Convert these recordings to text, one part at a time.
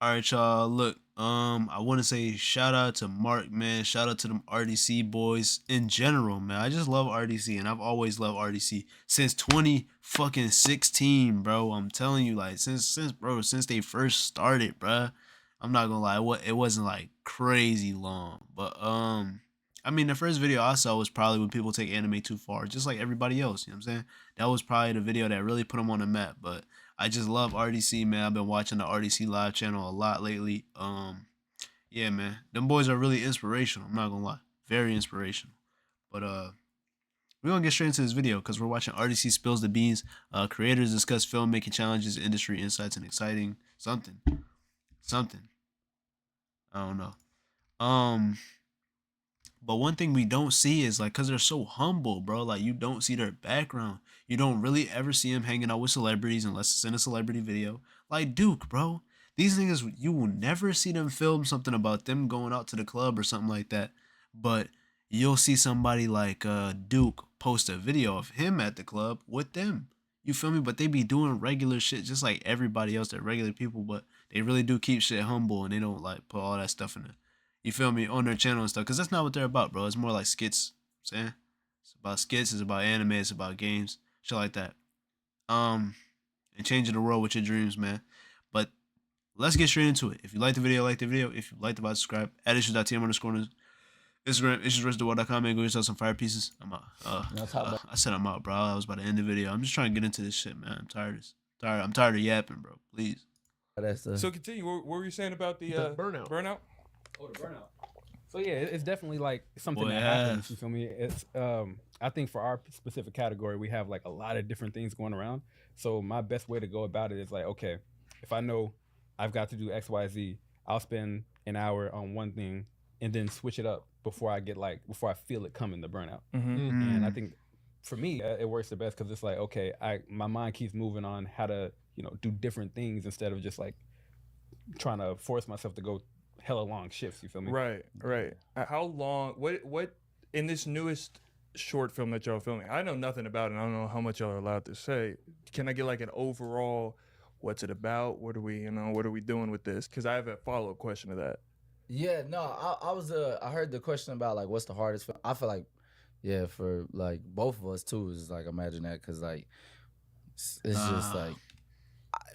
All right, y'all. Look, I want to say shout out to Mark, man. Shout out to them RDC boys in general, man. I just love RDC, and I've always loved RDC since 20 fucking 16, bro. I'm telling you, like since they first started, bro. I'm not gonna lie, it wasn't like crazy long, but I mean, the first video I saw was probably when people take anime too far, just like everybody else. You know what I'm saying? That was probably the video that really put them on the map, but. I just love RDC, man. I've been watching the RDC live channel a lot lately. Yeah, man. Them boys are really inspirational. I'm not gonna lie. Very inspirational. But we're gonna get straight into this video because we're watching RDC Spills the Beans. Creators discuss filmmaking challenges, industry insights, and exciting something. Something. I don't know. Um But one thing we don't see is like, cause they're so humble, bro. Like you don't see their background. You don't really ever see them hanging out with celebrities unless it's in a celebrity video. Like Duke, bro. These niggas, you will never see them film something about them going out to the club or something like that. But you'll see somebody like Duke post a video of him at the club with them. You feel me? But they be doing regular shit just like everybody else. They're regular people, but they really do keep shit humble and they don't like put all that stuff in it. You feel me, on their channel and stuff, because that's not what they're about, bro. It's more like skits. You know what I'm saying, it's about skits, it's about anime, it's about games, shit like that. And changing the world with your dreams, man. But let's get straight into it. If you like the video, like the video. If you like the video, subscribe. At issues.tm underscore on Instagram, issuesresttheworld.com, and go yourself some fire pieces. I'm out. I said I'm out, bro. I was about to end the video. I'm just trying to get into this shit, man. I'm tired of this. I'm tired of yapping, bro. Please. So continue. What were you saying about the burnout? Burnout. Oh, the burnout. So yeah, it's definitely like something Boy, that happens. You feel me? It's I think for our specific category, we have like a lot of different things going around. So my best way to go about it is like, okay, if I know I've got to do X, Y, Z, I'll spend an hour on one thing and then switch it up before I feel it coming, the burnout. And I think for me, it works the best because it's like, okay, my mind keeps moving on how to do different things instead of just like trying to force myself to go hella long shifts. You feel me? Right. How long? What in this newest short film that y'all filming? I know nothing about it. I don't know how much y'all are allowed to say. Can I get like an overall? What's it about? What are we doing with this? Because I have a follow-up question to that. Yeah, no, I heard the question about like what's the hardest film. I feel like, yeah, for like both of us too is like imagine that because like it's just like,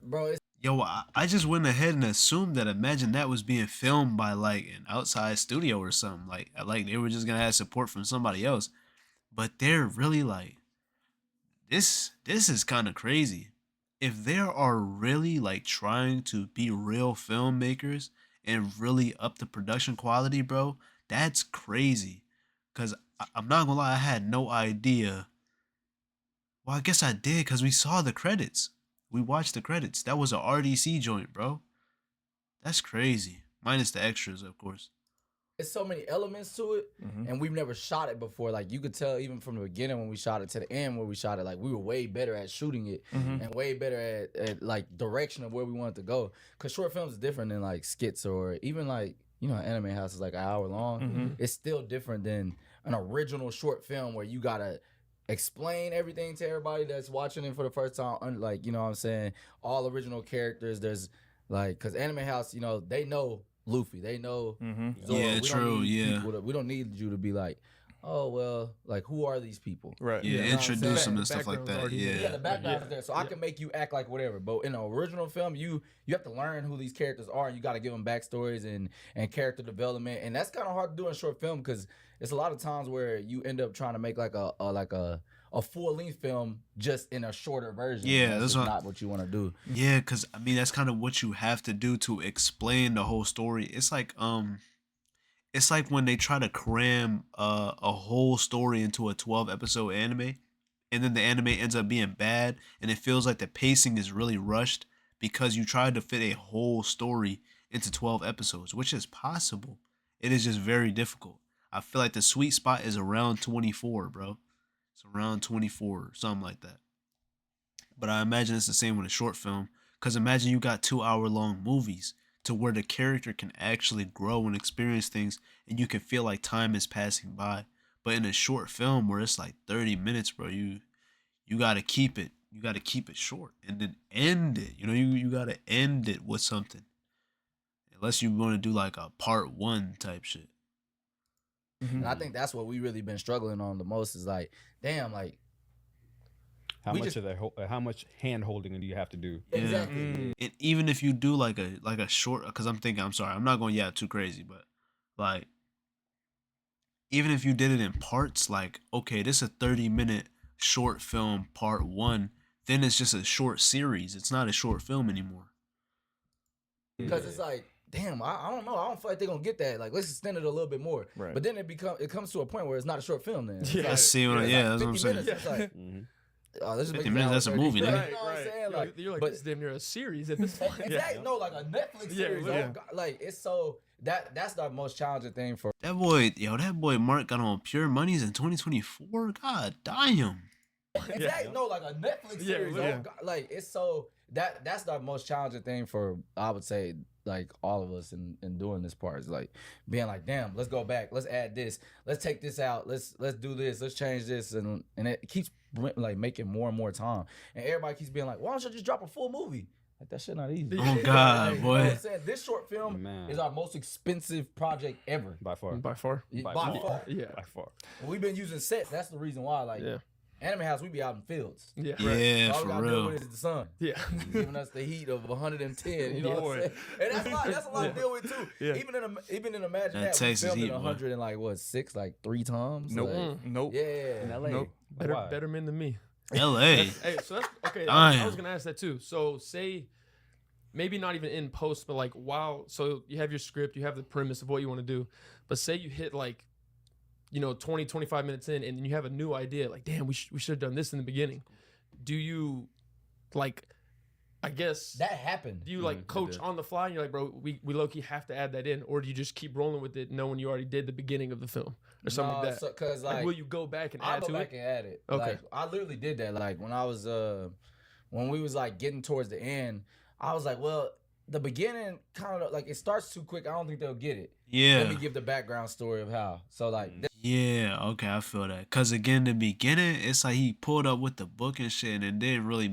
bro, it's Yo, I just went ahead and assumed that Imagine That was being filmed by like an outside studio or something. Like they were just gonna have support from somebody else. But they're really like this is kind of crazy. If there are really like trying to be real filmmakers and really up the production quality, bro, that's crazy. Cause I'm not gonna lie, I had no idea. Well, I guess I did because we saw the credits. We watched the credits. That was a RDC joint, bro. That's crazy. Minus the extras, of course. it's so many elements to it, and we've never shot it before. Like you could tell even from the beginning when we shot it to the end where we shot it, like we were way better at shooting it and way better at like direction of where we wanted to go. Cause short films is different than like skits or even like Anime House is like an hour long. It's still different than an original short film where you gotta explain everything to everybody that's watching it for the first time. Like what I'm saying, all original characters. There's like, cause Anime House, they know Luffy, they know Zoro. Yeah, We don't true. need Yeah. people we don't need you to be like, oh well, like who are these people? Right. Yeah, You know what I'm introduce saying? them and stuff like Background's that. already Yeah. there. Yeah, the background is there, so I can make you act like whatever. But in an original film, you have to learn who these characters are, and you got to give them backstories and character development, and that's kind of hard to do in short film because it's a lot of times where you end up trying to make like a full length film just in a shorter version. Yeah, and that's just what- not what you want to do. Yeah, cause I mean that's kind of what you have to do to explain the whole story. It's like when they try to cram a whole story into a 12 episode anime, and then the anime ends up being bad, and it feels like the pacing is really rushed because you tried to fit a whole story into 12 episodes, which is possible. It is just very difficult. I feel like the sweet spot is around 24, bro. It's around 24 or something like that. But I imagine it's the same with a short film. Because imagine you got 2 hour long movies to where the character can actually grow and experience things and you can feel like time is passing by. But in a short film where it's like 30 minutes, bro, you gotta keep it. You gotta keep it short and then end it. You gotta end it with something. unless you want to do like a part 1 type shit. And I think that's what we really been struggling on the most is like, damn, like How much hand holding do you have to do? exactly. And even if you do like a short, because I'm sorry, I'm not going too crazy, but like even if you did it in parts, like okay, this is a 30-minute short film part 1, then it's just a short series. It's not a short film anymore. Because it's like, damn, I don't know. I don't feel like they're gonna get that. Like, let's extend it a little bit more. Right. But then it comes to a point where it's not a short film. Then it's Yeah. like, Let's see what. it's Yeah, like that's what I'm 50 saying. minutes, it's like, oh, this is 50 making minutes, it that's a 30. movie, Right, nigga. You know what I'm saying? Like, you're like, but this is damn near a series at this point. exactly, no, like a Netflix Yeah, series. yeah. Oh, God, like it's so that's the most challenging thing for. That boy Mark got on Pure Monies in 2024. God damn. Exactly, no, like a Netflix Yeah, series. yeah. Oh, God, like it's so that's the most challenging thing for, I would say, like all of us in doing this part is like being like, damn, let's go back, let's add this, let's take this out, let's do this, let's change this, and it keeps like making more and more time, and everybody keeps being like, why don't you just drop a full movie? Like that shit not easy. Oh God, Like, boy. You know what I'm saying? This short film Man. is our most expensive project ever. By far. By far. By far. Yeah. By far. And we've been using sets. That's the reason why. Like Yeah. Anime House, we be out in fields. Yeah. Yeah, All we for gotta deal real. with is the sun. Yeah. Giving us the heat of 110. You know what I'm saying? And that's a lot to deal with too. Yeah. Even in Imagine That That, we Texas filmed heat, it boy. 100 and like what 3 times. Nope. Like, Nope. yeah. In LA. Nope. Why? Better men than me. L.A. Hey, so that's okay. I Damn. was gonna ask that too. So say, maybe not even in post, but like while, so you have your script, you have the premise of what you want to do, but say you hit like, 20, 25 minutes in, and you have a new idea, like, damn, we should have done this in the beginning. Do you, like, I guess, That happened. do you like coach on the fly and you're like, bro, we low-key have to add that in, or do you just keep rolling with it knowing you already did the beginning of the film or something like that? Cause Like, will you go back and I'll add go to back it? and add it. Okay. Like I literally did that. Like when I was when we was like getting towards the end, I was like, well, the beginning kind of like it starts too quick. I don't think they'll get it. Let Yeah. me give the background story of how. So like Yeah, okay, I feel that. Cause again, the beginning, it's like he pulled up with the book and shit, and it didn't really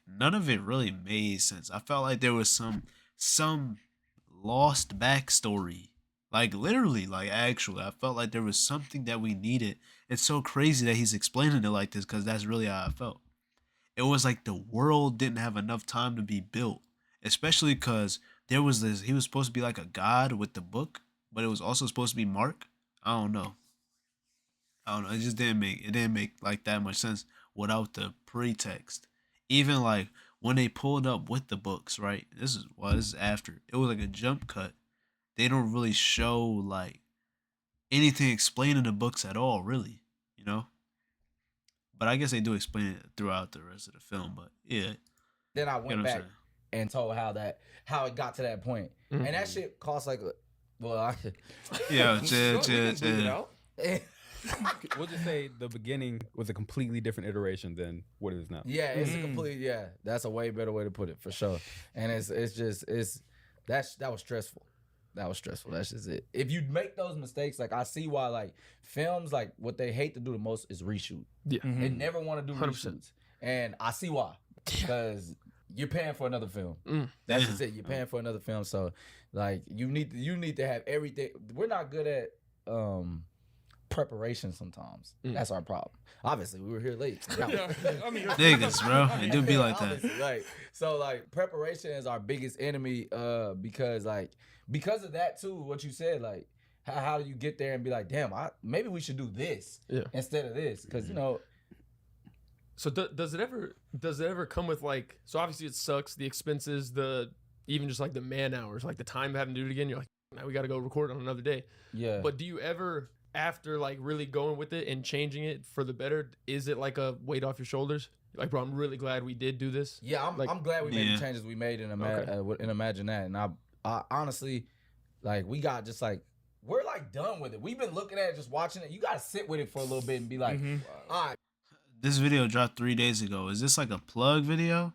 none of it really made sense. I felt like there was some lost backstory. Like literally, like actually, I felt like there was something that we needed. It's so crazy that he's explaining it like this, cause that's really how I felt. It was like the world didn't have enough time to be built, especially cause there was this. He was supposed to be like a god with the book, but it was also supposed to be Mark. I don't know. It just didn't make like that much sense without the pretext. Even like when they pulled up with the books, right? This is after. It was like a jump cut. They don't really show like anything explaining the books at all, really, But I guess they do explain it throughout the rest of the film. But yeah, then I you know went what I'm back saying? and told how it got to that point. Mhm. And that shit cost like Yeah, We chill. can bleep it out. We'll just say the beginning was a completely different iteration than what it is now. Yeah, it's a complete that's a way better way to put it for sure. And that was stressful. That was stressful. That's just it. If you make those mistakes, like I see why like films like what they hate to do the most is reshoot. Yeah. They never want to do 100%. reshoots. And I see why. Because you're paying for another film. That's just it. You're paying for another film. So like you need to have everything. We're not good at preparation sometimes. That's our problem. Obviously, we were here late. Yeah, I mean, Niggas, bro. It do be like that. Obviously, like so like preparation is our biggest enemy because of that too, what you said, like how do you get there and be like, damn, maybe we should do this instead of this, because So does it ever come with like, so obviously it sucks, the expenses, the even just like the man hours, like the time of having to do it again, you're like, now we got to go record on another day. yeah. But do you ever, after like really going with it and changing it for the better, is it like a weight off your shoulders? Like, bro, I'm really glad we did do this. Yeah, I'm glad we made the changes we made in Imagine That, and I honestly, like, we got just like, we're like done with it. We've been looking at it, just watching it. You gotta sit with it for a little bit and be like, all right. This video dropped 3 days ago. Is this like a plug video?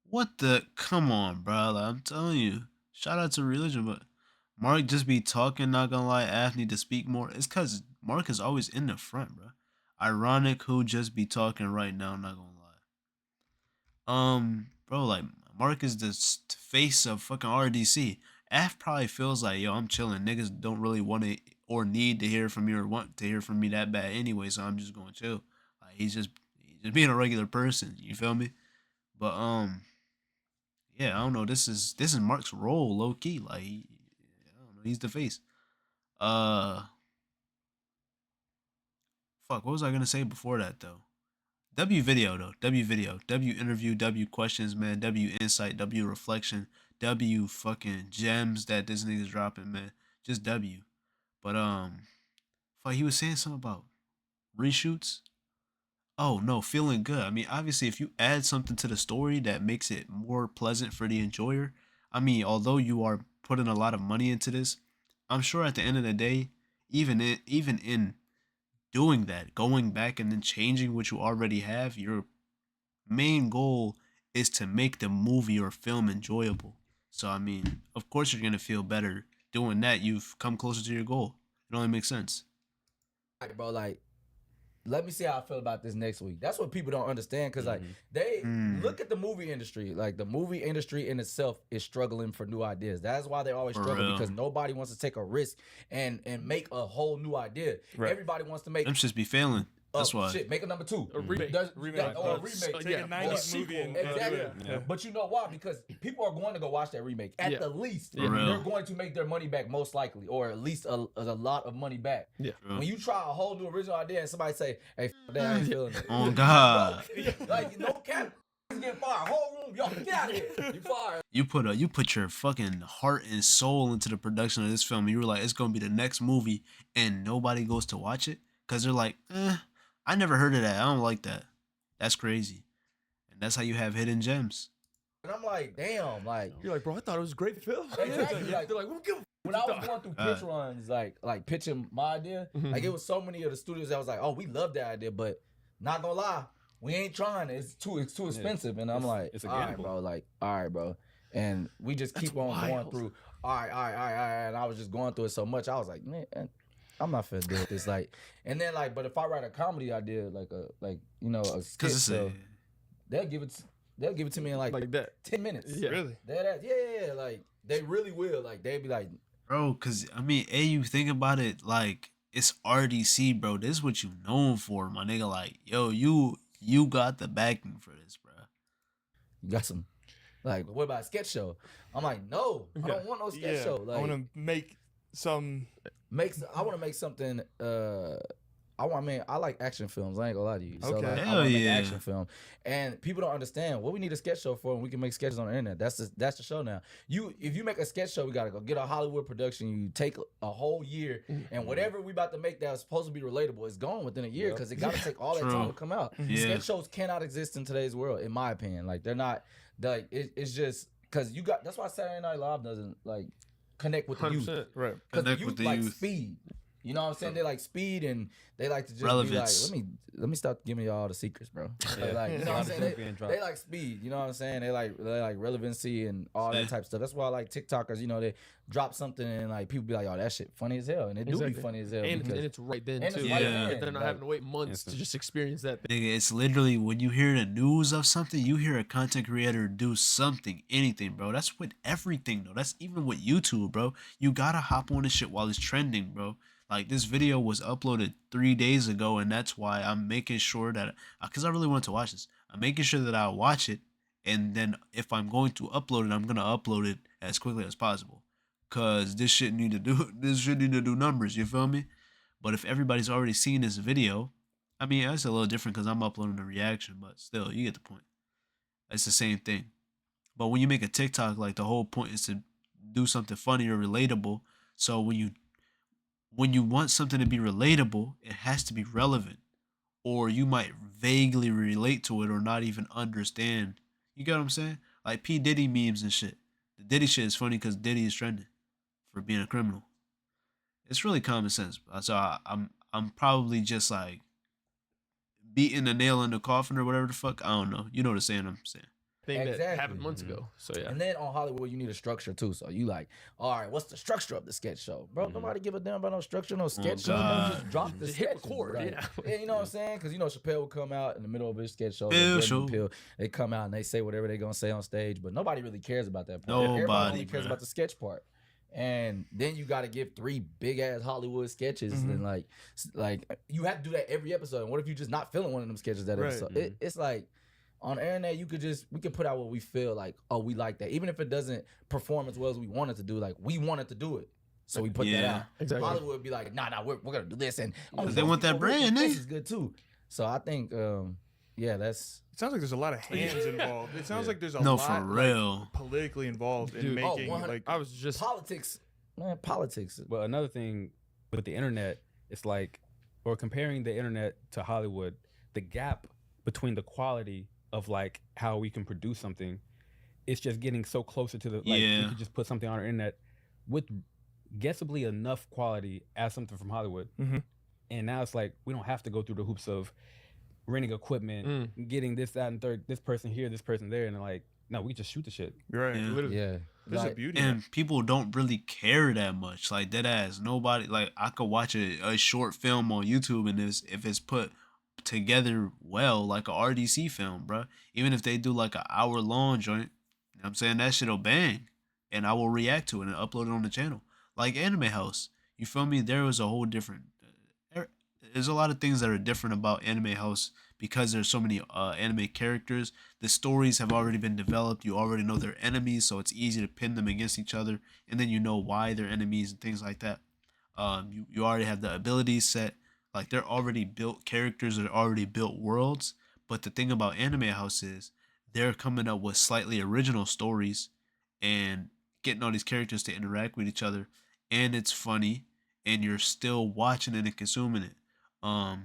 What the? Come on, bro. Like, I'm telling you. Shout out to Religion, but Mark just be talking, not gonna lie. Aff need to speak more. It's cause Mark is always in the front, bro. Ironic who just be talking right now, not gonna lie. Bro, like Mark is the face of fucking RDC. Aff probably feels like, yo, I'm chilling. Niggas don't really want to or need to hear from me or want to hear from me that bad anyway, so I'm just going to chill. Like he's just being a regular person. You feel me? But yeah, I don't know. This is Mark's role, low key. Like I don't know. He's the face. Fuck. What was I gonna say before that though? W video though. W video. W interview. W questions, man. W insight. W reflection. W fucking gems that this nigga's dropping, man. Just W. But fuck, he was saying something about reshoots. Oh no, feeling good. I mean, obviously, if you add something to the story that makes it more pleasant for the enjoyer, I mean, although you are putting a lot of money into this, I'm sure at the end of the day, even in doing that, going back and then changing what you already have, your main goal is to make the movie or film enjoyable. So I mean, of course you're gonna feel better doing that. You've come closer to your goal. It only makes sense. Like, bro, like, let me see how I feel about this next week. That's what people don't understand, because like they look at the movie industry. Like the movie industry in itself is struggling for new ideas. That's why they always struggle, because nobody wants to take a risk and make a whole new idea. Right. Everybody wants to make them just be failing. That's why. Shit, make a number 2. A remake. Or a remake. Take a 90s movie and exactly. Yeah. But you know why? Because people are going to go watch that remake. At the least, For real. they're going to make their money back, most likely, or at least a lot of money back. Yeah. When you try a whole new original idea and somebody say, "Hey, that I ain't feeling it." Oh God. Like no cap, getting fired. Whole room, y'all get out of here. You fired. You put your fucking heart and soul into the production of this film, and you were like, it's gonna be the next movie, and nobody goes to watch it because they're like, I never heard of that. I don't like that. That's crazy. And that's how you have hidden gems. And I'm like, damn, like You're like, bro, I thought it was a great film. Exactly. They're like, we don't give a when I was going through pitch runs, like pitching my idea, like it was so many of the studios that was like, oh, we love that idea, but not gonna lie, we ain't trying. It's too expensive. And I'm like, it's a all right, gamble. bro, like, all right, bro. And we just keep on going through. All right. And I was just going through it so much. I was like, man, I'm not finna deal with this. Like, and then like, but if I write a comedy idea, a skit, so they'll give it to me in like that. 10 minutes. Yeah. Really? Yeah. Like they really will. Like they'd be like, Bro, cause I mean, you think about it, like it's RDC, bro. This is what you known for, my nigga. Like, yo, you got the backing for this, bro. you got some. Like, what about a sketch show? I'm like, no, I don't want no sketch show. Like, I want to make some. I want to make something. I like action films. I ain't gonna lie to you. So Okay. like, I Hell want to make yeah. an action film, and people don't understand what we need a sketch show for, and we can make sketches on the internet. That's the show now. If you make a sketch show, we gotta go get a Hollywood production. You take a whole year, and whatever we about to make that's supposed to be relatable is gone within a year, because it gotta take all that time to come out. Yeah. Sketch shows cannot exist in today's world, in my opinion. Like they're not. Like it's just because you got. That's why Saturday Night Live doesn't like connect with the youth. 100%. Right. Because the Connect with youth the like youth. speed. You know what I'm saying? They like speed, and they like to just Relevance. be like, let me stop giving y'all the secrets, bro. They like, you know what I'm saying? They like speed. You know what I'm saying? They like relevancy and all that type of stuff. That's why I like TikTokers. You know, they drop something and like people be like, "Oh, that shit funny as hell," and it do be funny as hell. And because it's right then and too. it's right Yeah. then. They're not Like, having to wait months to just experience that thing. Nigga, it's literally when you hear the news of something, you hear a content creator do something, anything, bro. That's with everything, though. That's even with YouTube, bro. You gotta hop on this shit while it's trending, bro. Like, this video was uploaded 3 days ago, and that's why I'm making sure that, because I really wanted to watch this, I'm making sure that I watch it, and then if I'm going to upload it, I'm gonna upload it as quickly as possible, cause this shit need to do numbers. You feel me? But if everybody's already seen this video, I mean, that's a little different because I'm uploading a reaction, but still, you get the point. It's the same thing. But when you make a TikTok, like, the whole point is to do something funny or relatable. So when you want something to be relatable, it has to be relevant, or you might vaguely relate to it or not even understand. You get what I'm saying? Like P. Diddy memes and shit. The Diddy shit is funny because Diddy is trending for being a criminal. It's really common sense. So I'm probably just like beating the nail in the coffin or whatever the fuck. I don't know. You know the saying I'm saying. thing that Exactly. happened months ago. So yeah. And then on Hollywood, you need a structure too. So you like, all right, what's the structure of the sketch show, bro? Nobody give a damn about no structure, no sketch show. God. Just drop the Just hit sketches, record, like, yeah. you know what I'm saying? Because you know Chappelle would come out in the middle of his sketch show. Pill like, show. Pill, they come out and they say whatever they're gonna say on stage, but nobody really cares about that part. Everybody Nobody, only cares bruh. about the sketch part. And then you got to give 3 big ass Hollywood sketches, and like you have to do that every episode. And what if you just not feeling one of them sketches that Right. episode? It's like on the internet, we can put out what we feel like. Oh, we like that, even if it doesn't perform as well as we wanted to do. Like we wanted to do it, so we put that Yeah. out. Exactly. Hollywood would be like, nah, we're gonna do this, and Because they want that brand, This eh? is good too. So I think, yeah, that's. It sounds like there's a lot of hands involved. It sounds like there's a No, lot for real. like, politically involved in Dude. making 100 like I was just Politics, man, politics. But another thing with the internet, it's like, or comparing the internet to Hollywood, the gap between the quality of like how we can produce something, it's just getting so closer to the like Yeah. we could just put something on our internet with guessably enough quality as something from Hollywood. Mhm. And now it's like we don't have to go through the hoops of renting equipment, getting this, that, and third, this person here, this person there, and they're like, no, we just shoot the shit. right. Yeah. literally. Yeah, There's a like, beauty. in it. And people don't really care that much. Like dead ass. Nobody like I could watch a short film on YouTube and if it's put together well, like a RDC film, bruh. Even if they do like an hour-long joint, you know what I'm saying, that shit'll bang. And I will react to it and upload it on the channel. Like Anime House. You feel me? There was a whole different there's a lot of things that are different about Anime House because there's so many anime characters. The stories have already been developed. You already know their enemies, so it's easy to pin them against each other, and then you know why they're enemies and things like that. You already have the abilities set. Like they're already built characters, they're already built worlds. But the thing about Anime House is they're coming up with slightly original stories and getting all these characters to interact with each other, and it's funny, and you're still watching it and consuming it. I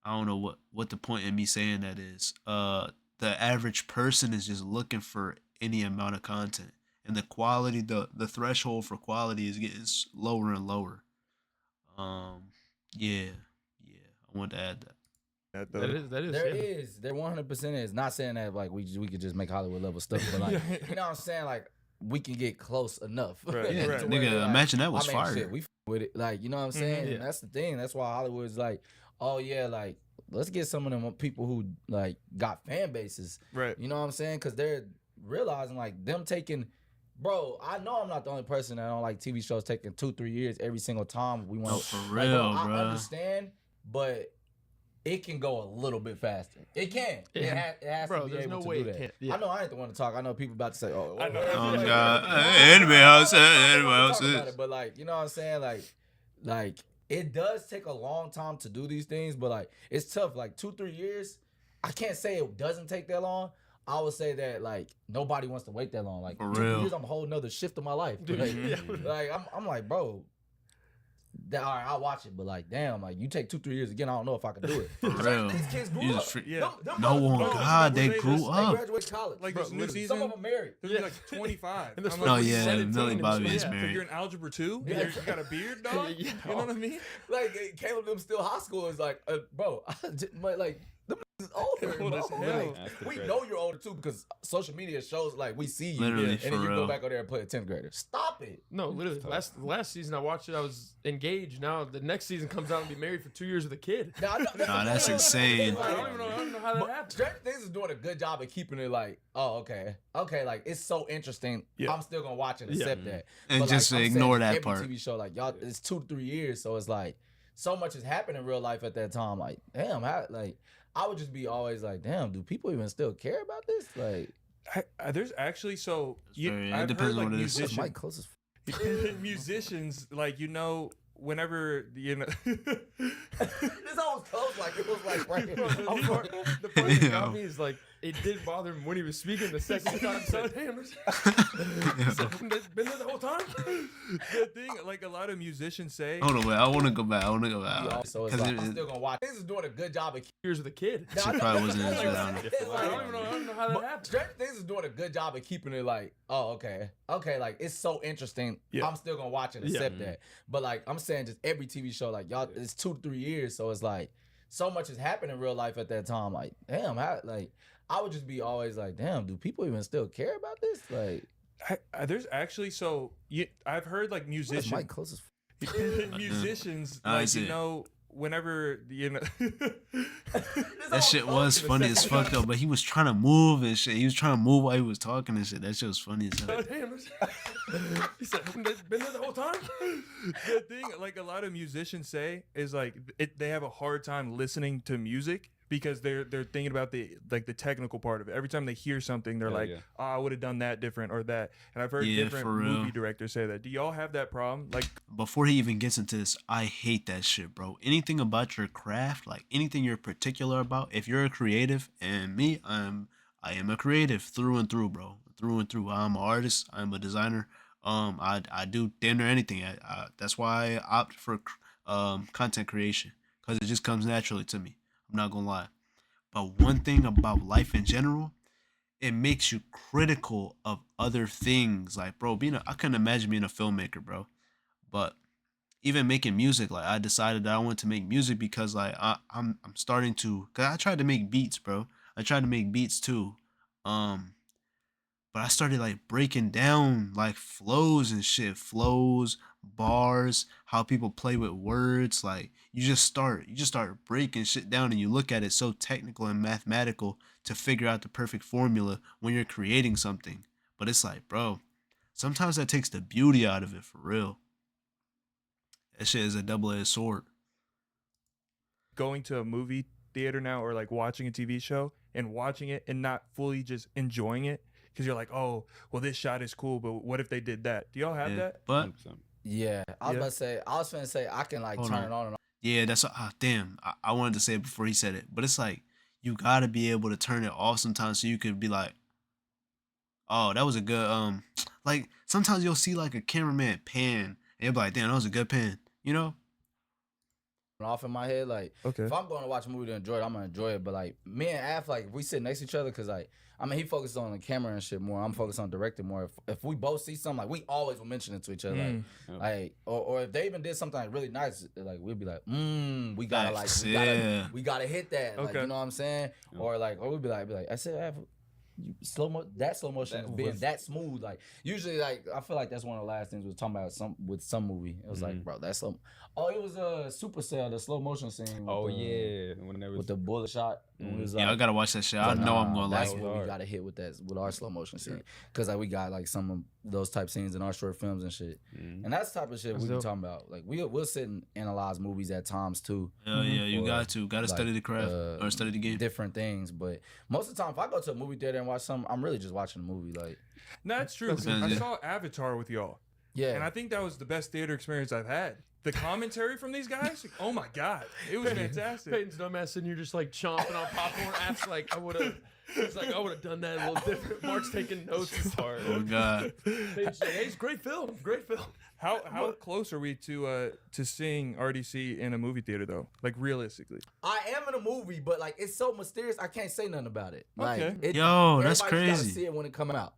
don't know what the point in me saying that is. The average person is just looking for any amount of content, and the quality, the threshold for quality is getting lower and lower. Yeah, I want to add that. That, That is There yeah. is. There 100% is. Not saying that like we could just make Hollywood level stuff, but like you know what I'm saying, like we can get close enough. Right, Yeah, right. to where, nigga, like, imagine that was I mean, fire. shit, we with it, like you know what I'm saying. yeah. And that's the thing. That's why Hollywood's like, oh yeah, like let's get some of them people who like got fan bases. right. You know what I'm saying? Because they're realizing like them taking. Bro, I know I'm not the only person that don't like TV shows taking 2-3 years every single time we want. Oh, for Like, real, I bruh. understand, but it can go a little bit faster. It can. Yeah. It has Bro, to be there's able no to way do it that. can't. Yeah. I know I ain't the one to talk. I know people about to say, "Oh, I know. Oh God, Anime House, Anime House about is. it, but like, you know what I'm saying? Like it does take a long time to do these things, but like it's tough. Like 2-3 years, I can't say it doesn't take that long. I would say that like nobody wants to wait that long. Like For 2 real. years, I'm a whole nother shift of my life. Dude, Like, yeah. like I'm like, bro. All right, I'll watch it, but like, damn, like you take 2-3 years again, I don't know if I can do it. For real. These kids grew You up. just freak- Yeah. Them No one, motherfuckers- God, they they grew just- They up. graduate college. Like Bro, this new literally. season, Some of them married. there's Yeah. like 25. And this I'm fucking Oh like, yeah, 17 Millie and Bobby shit. is Yeah. if married. you're in algebra 2, Yeah. you got a beard, dog. Yeah. You know what I mean? Like Caleb, them still high school is like, bro, like them is older, Old bro. as hell. Like, That's the we crazy. know you're older too because social media shows like we see you, Literally, and for then you real. go back over there and play a 10th grader. Stop it. No, literally. Last season I watched it, I was engaged. Now the next season comes out and be married for 2 years with a kid. Nah, that's insane. I don't even know how that happened. Stranger Things is doing a good job of keeping it like, oh, okay, like it's so interesting. Yeah. I'm still gonna watch it, and accept that, And But, just I'm saying ignore just that every part. TV show, like y'all, it's 2-3 years, so it's like so much has happened in real life at that time. Like, damn, how like I would just be always like, damn, do people even still care about this? Like, There's actually very- it I've depends heard on like what it is. this musicians, mic close as musicians like whenever this almost close, like it was like right here. Bro, the I'm part like- the part that Yeah. got me is like it did bother him when he was speaking the second time. So damn, been there the whole time. the thing like a lot of musicians say. Hold on, wait. I want to go back. So it's Because like, I'm still gonna watch. This is doing a good job of. Years with a kid. She probably wasn't in his round. I don't even know how that happened. Stranger Things is doing a good job of keeping it like, oh, okay, like it's so interesting. Yeah. I'm still gonna watch it and Yeah. accept that. But like I'm saying, just every TV show, like y'all, it's 2-3 years, so it's like so much has happened in real life at that time. Like, damn, how like I would just be always like, damn, do people even still care about this? Like, There's actually I've heard like this musicians. mic close as musicians, I like, see. you know, whenever, you know. That shit was funny as fuck though, but he was trying to move and shit. He was trying to move while he was talking and shit. That shit was funny as hell. Oh, damn. He said, been there the whole time? The thing, like, a lot of musicians say is like they have a hard time listening to music because they're thinking about the technical part of it. Every time they hear something, they're like, oh, I would have done that different or that. And I've heard different for real. movie directors say that. Do y'all have that problem? Like, Before he even gets into this, I hate that shit, bro. Anything about your craft, like anything you're particular about, if you're a creative, and me, I am a creative through and through, bro. Through and through. I'm an artist. I'm a designer. I do damn near anything. That's why I opt for content creation, because it just comes naturally to me. I'm not gonna lie. But one thing about life in general, it makes you critical of other things. Like, bro, I couldn't imagine being a filmmaker, bro. But even making music, like, I decided that I wanted to make music because, like, I'm starting to, cause I tried to make beats, bro. I tried to make beats too. But I started like breaking down like flows and shit, flows, bars, how people play with words. Like, you just start breaking shit down, and you look at it so technical and mathematical to figure out the perfect formula when you're creating something. But it's like, bro, sometimes that takes the beauty out of it, for real. That shit is a double-edged sword. going to a movie theater now, or like watching a TV show and watching it and not fully just enjoying it because you're like, oh, well, this shot is cool, but what if they did that? Do y'all have that? But 100%. yeah, I was finna say I can like Hold turn on. it on and off. yeah, that's damn. I wanted to say it before he said it, but it's like you gotta be able to turn it off sometimes so you could be like, oh, that was a good like sometimes you'll see like a cameraman pan and you'll be like, damn, that was a good pan, you know? Off in my head. Like, Okay. if I'm going to watch a movie to enjoy it, I'm gonna enjoy it. But like me and Aff, like, if we sit next to each other, cause like, I mean, he focused on the camera and shit more. I'm focused on directing more. If we both see something, like, we always will mention it to each other, like, or if they even did something like really nice, like, we'd be like, we gotta like, Facts, we gotta hit that, like, Okay. you know what I'm saying? Or like, or we'd be like, I said, Aff, slow motion is being that smooth. Like, usually, like, I feel like that's one of the last things we was talking about with some movie. It was like, bro, that's some. Oh, it was a Supercell, the slow motion scene. With When there was with the bullet shot. When we was Yeah, I like, gotta watch that shit. I know I'm gonna like that's it. what we gotta hit with our slow motion scene, because like we got like some of those type scenes in our short films and shit, and that's the type of shit we be dope. talking about. Like we'll sit and analyze movies at times too. Hell yeah, you Or, gotta study the craft or study the game. Different things, but most of the time, if I go to a movie theater and watch something, I'm really just watching a movie. Like, No, that's true. 'Cause I saw Avatar with y'all, yeah, and I think that was the best theater experience I've had. The commentary from these guys, like, oh my god, it was fantastic. Peyton's dumbass sitting here just like chomping on popcorn. App's like, I would have. It's like I would have done that a little different. Mark's taking notes. It's hard. Oh god. Peyton's like, hey, it's a great film. Great film. How close are we to seeing RDC in a movie theater though? Like, realistically. I am in a movie, but like it's so mysterious, I can't say nothing about it. Like, Okay. Yo, that's everybody gotta crazy. see it when it come out.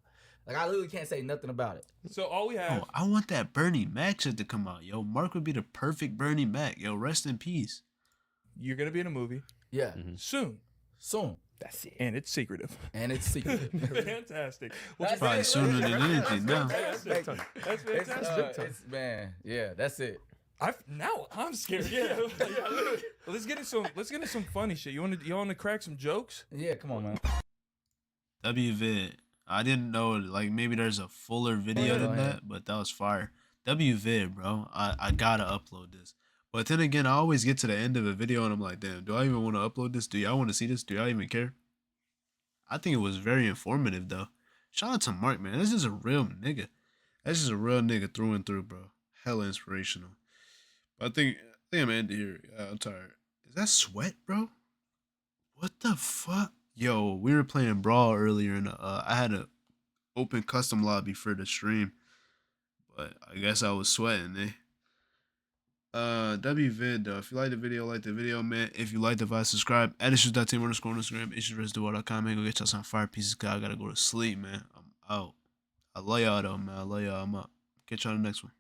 Like, I literally can't say nothing about it. So all we have. Oh, I want that Bernie Mac shit to come out. Yo, Mark would be the perfect Bernie Mac. Yo, rest in peace. You're gonna be in a movie Yeah, soon, soon, That's it. and it's secretive. and it's secret. Fantastic. Well, That's Probably it. sooner than anything now. that's fantastic. That's It's, fantastic. man, yeah, that's it. Now I'm scared. Yeah. Literally. Well, let's get into some funny shit. You want to crack some jokes? Yeah, come on, man. WVid. I didn't know, like, maybe there's a fuller video Go than ahead. that, but that was fire. WVid, bro. I gotta upload this. But then again, I always get to the end of a video and I'm like, damn, do I even want to upload this? Do y'all want to see this? Do y'all even care? I think it was very informative, though. Shout out to Mark, man. This is a real nigga. That's just a real nigga through and through, bro. Hella inspirational. But I think I'm ending here. I'm tired. Is that sweat, bro? What the fuck? Yo, we were playing Brawl earlier, and I had a open custom lobby for the stream, but I guess I was sweating, eh? WVid though. If you like the video, man. If you like the vibe, subscribe. At issues.team on Instagram, issues.com, man. Go get y'all some fire pieces, cause I gotta go to sleep, man. I'm out. I love y'all though, man. I love y'all. I'm up. Catch y'all in the next one.